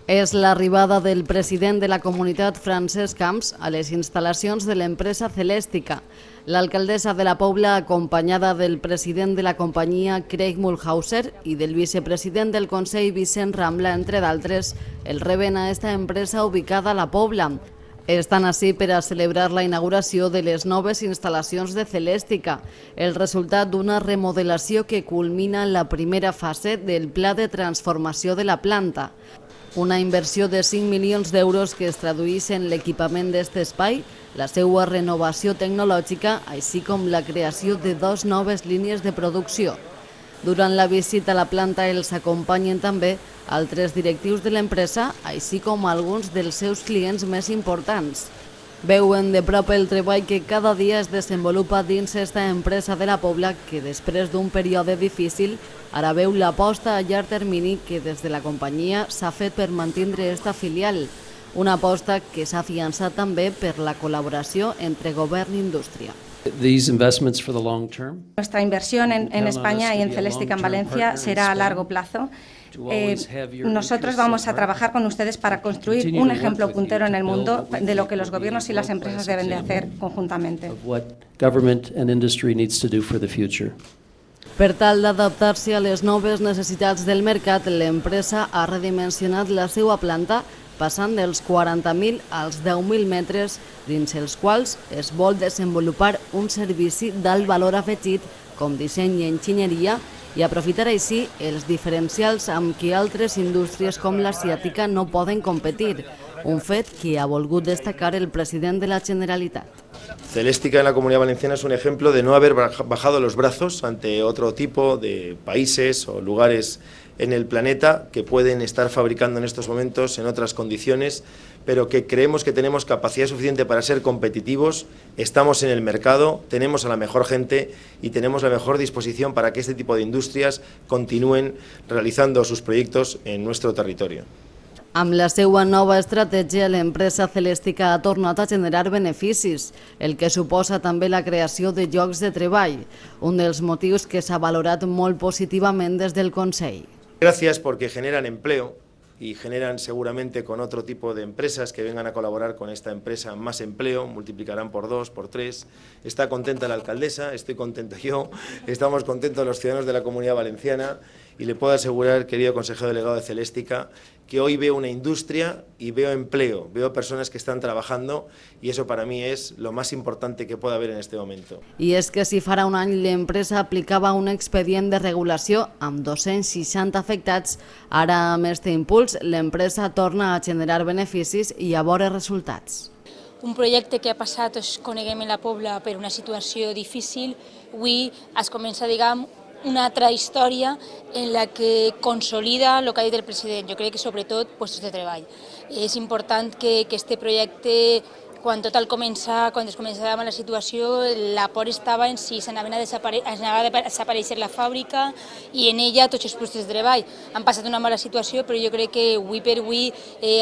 És l'arribada del president de la comunitat, Francesc Camps, a les instal·lacions de l'empresa Celestica. L'alcaldessa de la Pobla, acompanyada del president de la companyia, Craig Mulhauser, i del vicepresident del Consell, Vicent Rambla, entre d'altres, el reben a esta empresa ubicada a la Pobla. Estan ací per a celebrar la inauguració de les noves instal·lacions de Celestica, el resultat d'una remodelació que culmina en la primera fase del pla de transformació de la planta. Una inversió de 5 milions d'euros que es tradueix en l'equipament d'aquest espai, la seva renovació tecnològica, així com la creació de 2 noves línies de producció. Durant la visita a la planta els acompanyen també altres directius de l'empresa, així com alguns dels seus clients més importants. Veuen de prop el treball que cada dia es desenvolupa dins esta empresa de la Pobla que després d'un període difícil ara veu l'aposta a llarg termini que des de la companyia s'ha fet per mantindre esta filial, una aposta que s'ha afiançat també per la col·laboració entre govern i indústria. Nuestra inversión en España y en Celestica en Valencia será a largo plazo. Nosotros vamos a trabajar con ustedes para construir un ejemplo puntero en el mundo de lo que los gobiernos y las empresas deben de hacer conjuntamente. Per tal d'adaptar-se a les noves necessitats del mercat, l'empresa ha redimensionat la seva planta passant dels 40.000 als 10.000 metres, dins els quals es vol desenvolupar un servici d'alt valor afegit com disseny i enginyeria i aprofitar així els diferencials amb què altres indústries com l'asiàtica no poden competir, un fet que ha volgut destacar el president de la Generalitat. Celestica en la Comunidad Valenciana es un ejemplo de no haber bajado los brazos ante otro tipo de países o lugares en el planeta que pueden estar fabricando en estos momentos en otras condiciones, pero que creemos que tenemos capacidad suficiente para ser competitivos, estamos en el mercado, tenemos a la mejor gente y tenemos la mejor disposición para que este tipo de industrias continúen realizando sus proyectos en nuestro territorio. Amb la seva nova estratègia, l'empresa Celestica ha tornat a generar beneficis, el que suposa també la creació de llocs de treball, un dels motius que s'ha valorat molt positivament des del Consell. Gracias porque generan empleo y generan seguramente con otro tipo de empresas que vengan a colaborar con esta empresa más empleo, multiplicarán por 2, por 3. Está contenta la alcaldesa, estoy contento yo, estamos contentos los ciudadanos de la Comunidad Valenciana y le puedo asegurar, querido consejero delegado de Celestica, que hoy veo una industria y veo empleo, veo personas que están trabajando y eso para mí es lo más importante que puede haber en este momento. I és que si farà un any l'empresa aplicava un expedient de regulació amb 260 afectats, ara amb aquest impuls l'empresa torna a generar beneficis i a veure resultats. Un projecte que ha passat, coneguem en la Pobla, per una situació difícil, avui es comença, diguem, una altra història en la que consolida el que ha dit el president. Jo crec que sobretot llocs de treball. És important que este projecte, quan tot al començar, quan es començava la situació, la por estava en si s'anava a desaparèixer la fàbrica i en ella tots els llocs de treball. Han passat una mala situació, però jo crec que avui per avui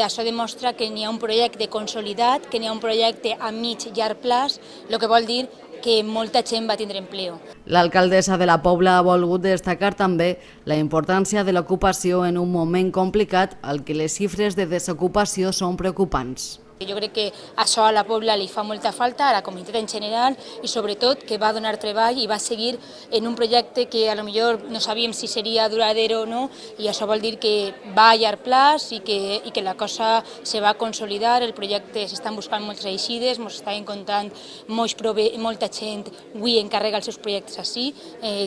això demostra que n'hi ha un projecte consolidat, que n'hi ha un projecte a mig i llarg plaç, el que vol dir que molta gent va tindre empleo. L'alcaldessa de la Pobla ha volgut destacar també la importància de l'ocupació en un moment complicat al que les xifres de desocupació són preocupants. Jo crec que això a la Pobla li fa molta falta, a la comunitat en general, i sobretot que va donar treball i va seguir en un projecte que a lo millor no sabíem si seria duradero o no, i això vol dir que va a llarg plaç i que la cosa se va consolidar, el projecte s'estan buscant moltes eixides, ens està encontrant molta gent avui encarrega els seus projectes així,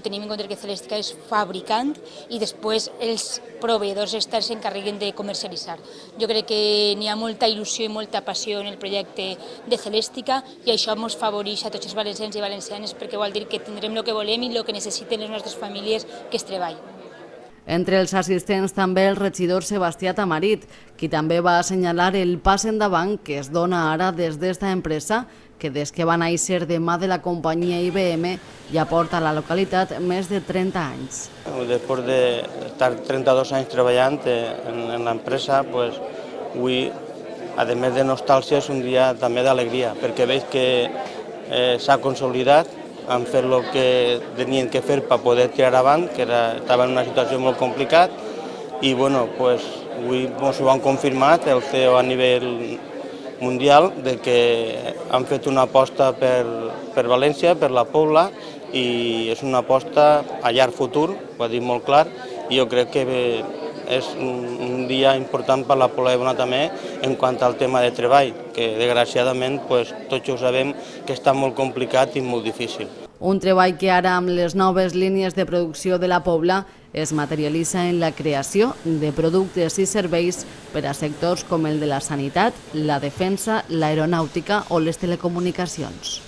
tenim en compte que Celestica és fabricant i després els proveïdors externs s'encarreguen de comercialitzar. Jo crec que n'hi ha molta il·lusió i molta passió en el projecte de Celestica i això ens favoreix a tots els valencians i valencianes perquè vol dir que tindrem el que volem i el que necessiten les nostres famílies, que és treball. Entre els assistents també el regidor Sebastià Tamarit, qui també va assenyalar el pas endavant que es dona ara des d'esta empresa, que des que va néixer de mà de la companyia IBM ja porta a la localitat més de 30 anys. Després d'estar 32 anys treballant en l'empresa, avui, a més de nostàlgia, és un dia també d'alegria, perquè veig que s'ha consolidat, han fet el que tenien que fer per poder tirar avant, que estava en una situació molt complicada, i avui ens ho han confirmat el CEO a nivell mundial de que han fet una aposta per València, per la Pobla, i és una aposta a llarg futur, ho ha dit molt clar, i jo crec que és un dia important per la Pobla de Bona també en quant al tema de treball, que desgraciadament tots ho sabem que està molt complicat i molt difícil. Un treball que ara amb les noves línies de producció de la Pobla es materialitza en la creació de productes i serveis per a sectors com el de la sanitat, la defensa, l'aeronàutica o les telecomunicacions.